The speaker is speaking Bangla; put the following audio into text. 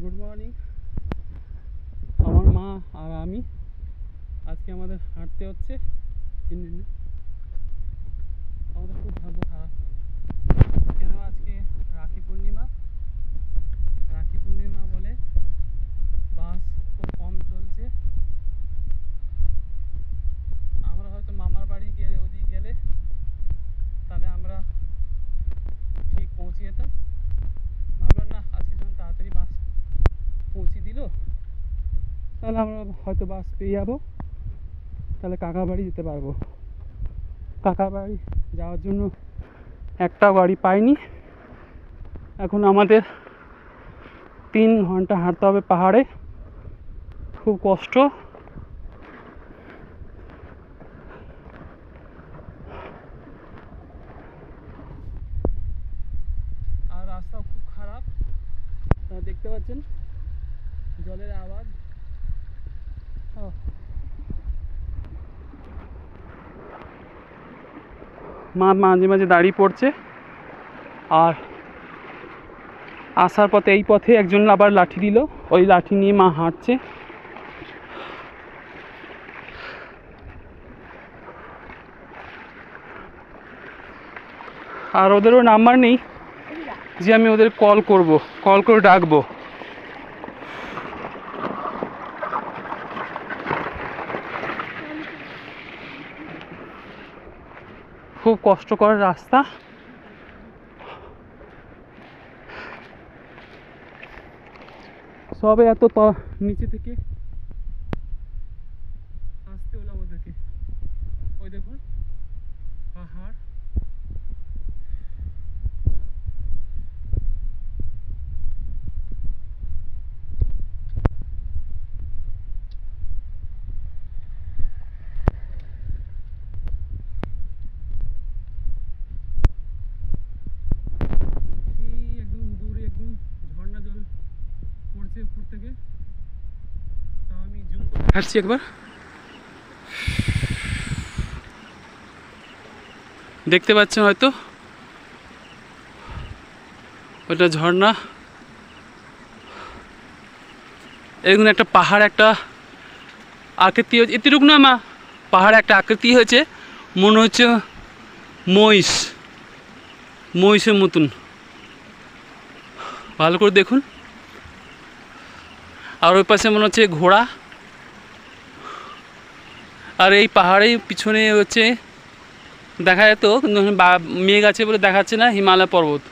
Good morning. আমার মা আর আমি আজকে আমাদের হাঁটতে হচ্ছে। আমাদের খুব ভাগ্য খারাপ, কেন আজকে রাখি পূর্ণিমা। রাখি পূর্ণিমা বলে বাস খুব কম চলছে। আমরা হয়তো মামার বাড়ি গেলে ওদিকে গেলে তাহলে আমরা ঠিক পৌঁছে যেতাম। ভাবলাম না, আজকে যখন তাড়াতাড়ি বাস পৌঁছে দিল তাহলে আমরা হয়তো বাস পেয়ে যাবো, তাহলে কাকা বাড়ি যেতে পারবো। কাকা বাড়ি যাওয়ার জন্য একটা গাড়ি পাইনি। এখন আমাদের 3 ঘন্টা হাঁটতে হবে পাহাড়ে, খুব কষ্ট। আর রাস্তাও খুব খারাপ, দেখতে পাচ্ছেন জলের আওয়াজ। মা মাঝে মাঝে দাঁড়িয়ে পড়ছে, আর আসার পথে এই পথে একজন আবার লাঠি দিল, ওই লাঠি নিয়ে মা হাঁটছে। আর ওদেরও নাম্বার নেই যে আমি ওদের কল করে ডাকবো। খুব কষ্টকর রাস্তা। সবে এত নিচে থেকে আসতে হলো আমাদেরকে। ওই দেখুন পাহাড়। একদম দূরে একদম ঝর্ণা জল পড়ছে উপর থেকে। তাও আমি জুম করে দেখাচ্ছি একবার। দেখতে পাচ্ছেন হয়তো ওটা ঝর্ণা। এরকম একটা পাহাড়, একটা আকৃতি হয়েছে এতটুকু না মা, পাহাড়ে একটা আকৃতি হয়েছে, মনে হচ্ছে মহিষের মতন। ভালো করে দেখুন। আর ওই পাশে মনে হচ্ছে ঘোড়া। আর এই পাহাড়ের পিছনে হচ্ছে দেখা যেত, কিন্তু মেঘ আছে বলে দেখাচ্ছে না, হিমালয় পর্বত।